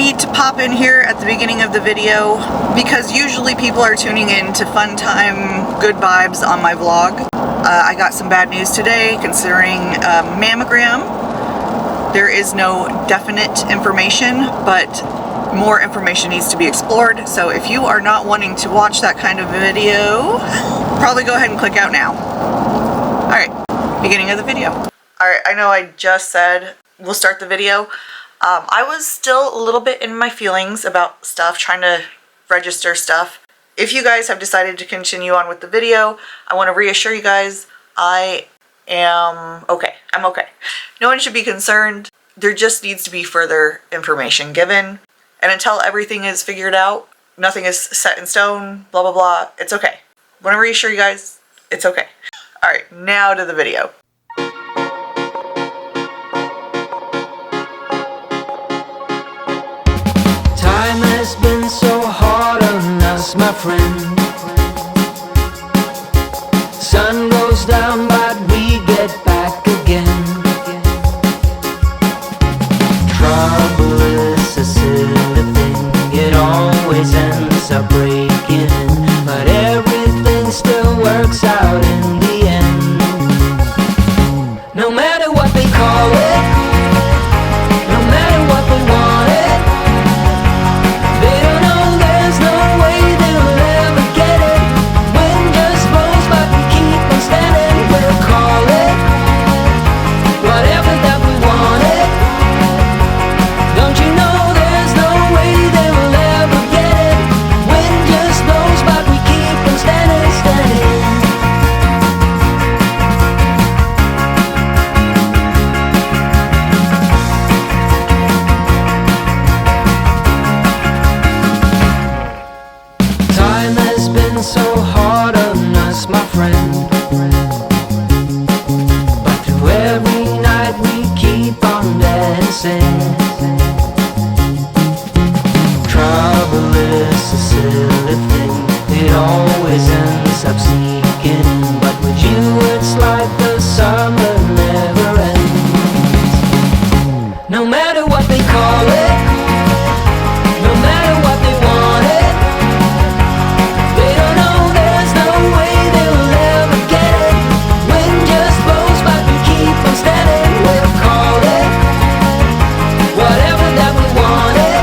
need to pop in here at the beginning of the video because usually people are tuning in to fun time, good vibes on my vlog. I got some bad news today considering mammogram. There is no definite information, but more information needs to be explored. So if you are not wanting to watch that kind of video, probably go ahead and click out now. Alright, beginning of the video. Alright, I know I just said we'll start the video. I was still a little bit in my feelings about stuff, trying to register stuff. If you guys have decided to continue on with the video, I want to reassure you guys, I am okay. I'm okay. No one should be concerned. There just needs to be further information given. And until everything is figured out, nothing is set in stone, blah, blah, blah, it's okay. I want to reassure you guys, it's okay. Alright, now to the video. Time has been so hard on us, my friend. Sun goes down, but we get back again. Trouble is a silly thing, it always ends up breaking, but everything still works out in the end. No matter what they call it, no matter what they want it, they don't know there's no way they'll ever get it. Wind just blows, but we keep on standing. We'll call it whatever that we want it. Don't you know there's no way they will ever get it? Wind just blows, but we keep on standing, standing. Time has been so hard on us, my friend, but through every night we keep on dancing. Trouble is a silly thing, it always ends up sneaking in, but with you it's like the summer never ends. No matter what they call it, no matter what they want it, they don't know there's no way they'll ever get it. Wind just blows, but we keep on standing. We'll call it whatever that we want it.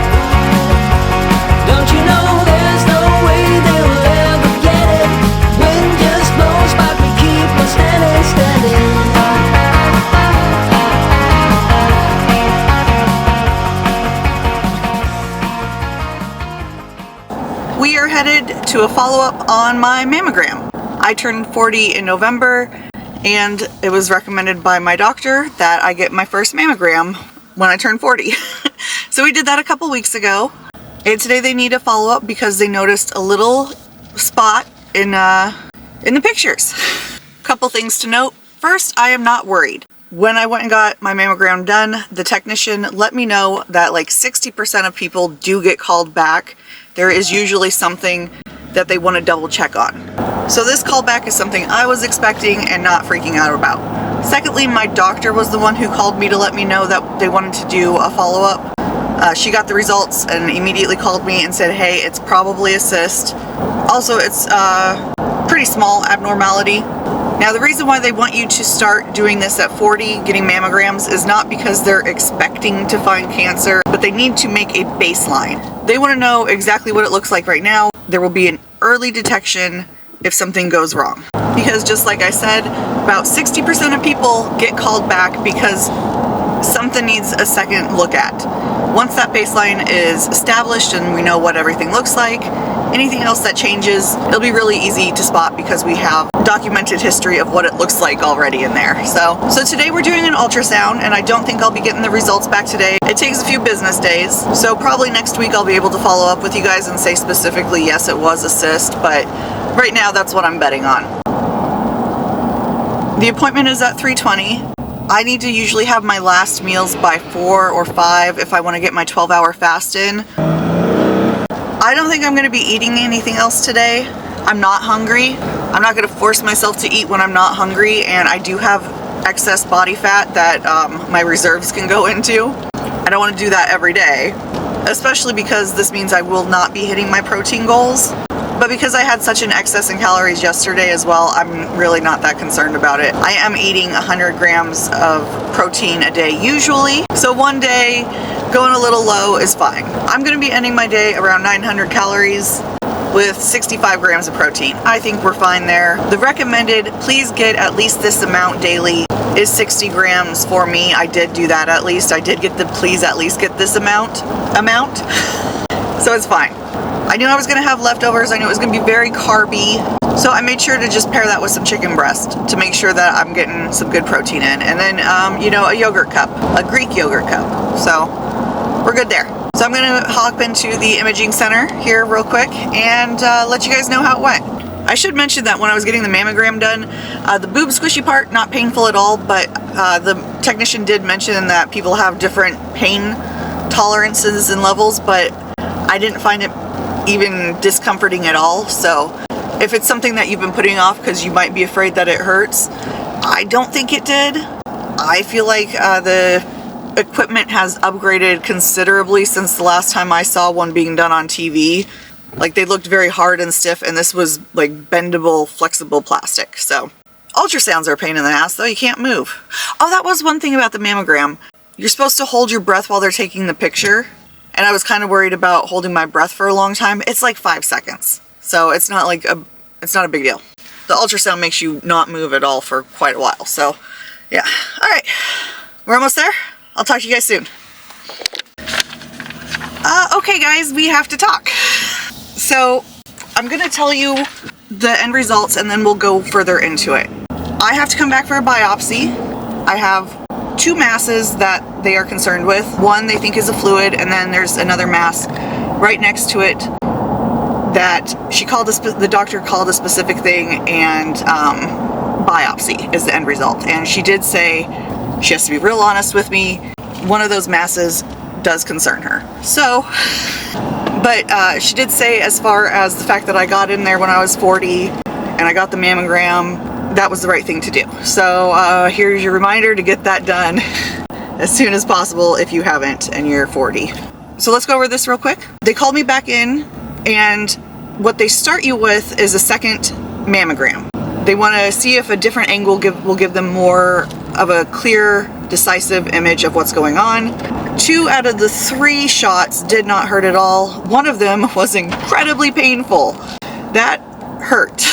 Don't you know there's no way they'll ever get it? Wind just blows, but we keep on standing, standing. We are headed to a follow-up on my mammogram. I turned 40 in November, and it was recommended by my doctor that I get my first mammogram when I turn 40. So we did that a couple weeks ago, and today they need a follow-up because they noticed a little spot in the pictures. Couple things to note. First, I am not worried. When I went and got my mammogram done, the technician let me know that like 60% of people do get called back. There is usually something that they want to double check on. So this callback is something I was expecting and not freaking out about. Secondly, my doctor was the one who called me to let me know that they wanted to do a follow-up. She got the results and immediately called me and said, hey, it's probably a cyst. Also, it's a pretty small abnormality. Now, the reason why they want you to start doing this at 40, getting mammograms, is not because they're expecting to find cancer, but they need to make a baseline. They want to know exactly what it looks like right now. There will be an early detection if something goes wrong. Because just like I said, about 60% of people get called back because something needs a second look at. Once that baseline is established and we know what everything looks like, anything else that changes, it'll be really easy to spot because we have documented history of what it looks like already in there. So today we're doing an ultrasound, and I don't think I'll be getting the results back today. It takes a few business days, so probably next week I'll be able to follow up with you guys and say specifically, yes, it was a cyst, but right now that's what I'm betting on. The appointment is at 3:20. I need to usually have my last meals by 4 or 5 if I want to get my 12-hour fast in. I don't think I'm going to be eating anything else today. I'm not hungry. I'm not going to force myself to eat when I'm not hungry, and I do have excess body fat that my reserves can go into. I don't want to do that every day. especially because this means I will not be hitting my protein goals. But because I had such an excess in calories yesterday as well, I'm really not that concerned about it. I am eating 100 grams of protein a day usually, so one day going a little low is fine. I'm going to be ending my day around 900 calories with 65 grams of protein. I think we're fine there. The recommended, please get at least this amount daily, is 60 grams for me. I did do that at least. I did get the please at least get this amount. So it's fine. I knew I was gonna have leftovers. I knew it was gonna be very carby. So I made sure to just pair that with some chicken breast to make sure that I'm getting some good protein in. And then, a yogurt cup, a Greek yogurt cup. So we're good there. So I'm gonna hop into the imaging center here real quick and let you guys know how it went. I should mention that when I was getting the mammogram done, the boob squishy part, not painful at all, but the technician did mention that people have different pain tolerances and levels, but I didn't find it even discomforting at all. So if it's something that you've been putting off because you might be afraid that it hurts, I don't think it did. I feel like the equipment has upgraded considerably since the last time I saw one being done on TV. Like, they looked very hard and stiff, and this was like bendable, flexible plastic. So ultrasounds are a pain in the ass though. You can't move. Oh, that was one thing about the mammogram. You're supposed to hold your breath while they're taking the picture. And I was kind of worried about holding my breath for a long time. It's like 5 seconds. So it's not it's not a big deal. The ultrasound makes you not move at all for quite a while. So yeah. All right. We're almost there. I'll talk to you guys soon. Okay guys, we have to talk. So I'm going to tell you the end results and then we'll go further into it. I have to come back for a biopsy. I have 2 masses that they are concerned with. One they think is a fluid, and then there's another mass right next to it that the doctor called a specific thing, and biopsy is the end result. And she did say, she has to be real honest with me, one of those masses does concern her. So, but she did say, as far as the fact that I got in there when I was 40 and I got the mammogram, that was the right thing to do. So here's your reminder to get that done as soon as possible if you haven't and you're 40. So let's go over this real quick. They called me back in, and what they start you with is a second mammogram. They want to see if a different angle will give them more of a clear, decisive image of what's going on. 2 out of the 3 shots did not hurt at all. One of them was incredibly painful. That hurt.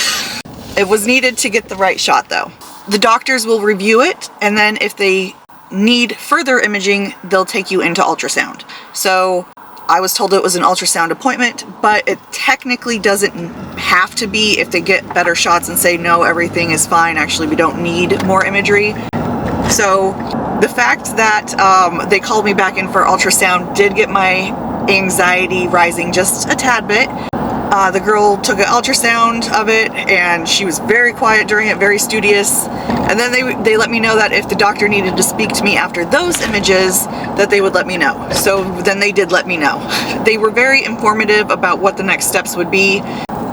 It was needed to get the right shot though. The doctors will review it, and then if they need further imaging, they'll take you into ultrasound. So I was told it was an ultrasound appointment, but it technically doesn't have to be if they get better shots and say, no, everything is fine. Actually, we don't need more imagery. So the fact that they called me back in for ultrasound did get my anxiety rising just a tad bit. The girl took an ultrasound of it, and she was very quiet during it, very studious. And then they let me know that if the doctor needed to speak to me after those images, that they would let me know. So then they did let me know. They were very informative about what the next steps would be.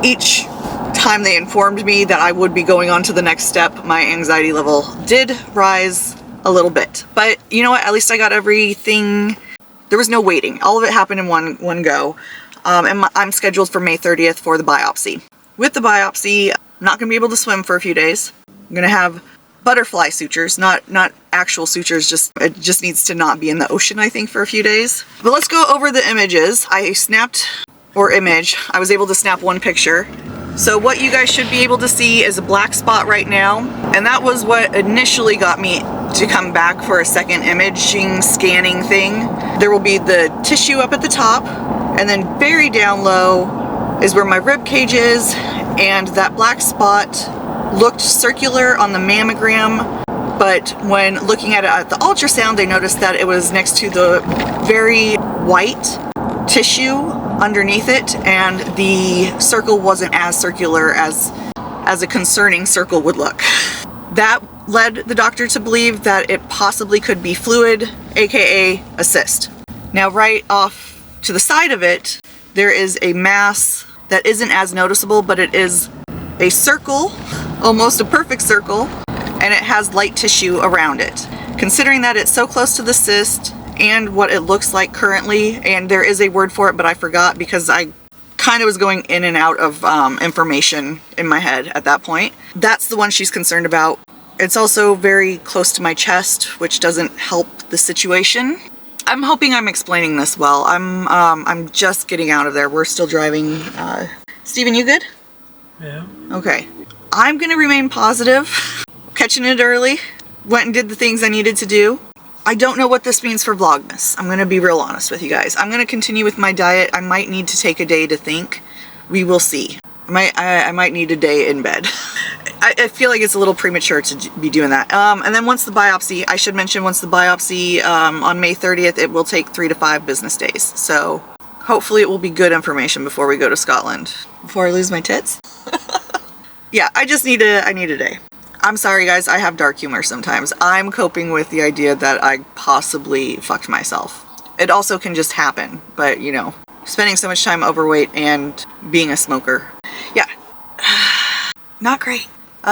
Each time they informed me that I would be going on to the next step, my anxiety level did rise a little bit. But you know what? At least I got everything. There was no waiting. All of it happened in one go. And I'm scheduled for May 30th for the biopsy. With the biopsy, I'm not going to be able to swim for a few days. I'm going to have butterfly sutures, not actual sutures, it just needs to not be in the ocean, I think, for a few days. But let's go over the images. I was able to snap one picture. So what you guys should be able to see is a black spot right now, and that was what initially got me to come back for a second imaging scanning thing. There will be the tissue up at the top, and then very down low is where my rib cage is, and that black spot looked circular on the mammogram, but when looking at it at the ultrasound, they noticed that it was next to the very white tissue underneath it, and the circle wasn't as circular as a concerning circle would look. That led the doctor to believe that it possibly could be fluid, aka a cyst. Now right off to the side of it, there is a mass that isn't as noticeable, but it is a circle, almost a perfect circle, and it has light tissue around it. Considering that it's so close to the cyst and what it looks like currently. And there is a word for it, but I forgot because I kind of was going in and out of information in my head at that point. That's the one she's concerned about. It's also very close to my chest, which doesn't help the situation. I'm hoping I'm explaining this well. I'm just getting out of there. We're still driving. Steven, you good? Yeah. Okay. I'm gonna remain positive. Catching it early. Went and did the things I needed to do. I don't know what this means for Vlogmas. I'm gonna be real honest with you guys. I'm gonna continue with my diet. I might need to take a day to think. We will see. I might need a day in bed. I feel like it's a little premature to be doing that. And then once the biopsy, I should mention, once the biopsy on May 30th, it will take 3 to 5 business days. So hopefully it will be good information before we go to Scotland. Before I lose my tits. Yeah, I need a day. I'm sorry guys, I have dark humor sometimes. I'm coping with the idea that I possibly fucked myself. It also can just happen, but you know, spending so much time overweight and being a smoker. Yeah, not great.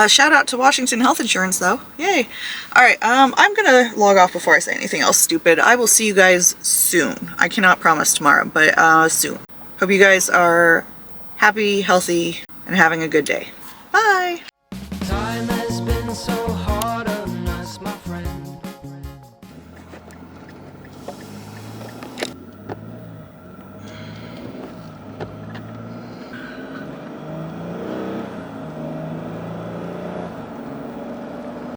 Shout out to Washington Health Insurance though. Yay. Alright, I'm gonna log off before I say anything else stupid. I will see you guys soon. I cannot promise tomorrow, but soon. Hope you guys are happy, healthy, and having a good day. Bye!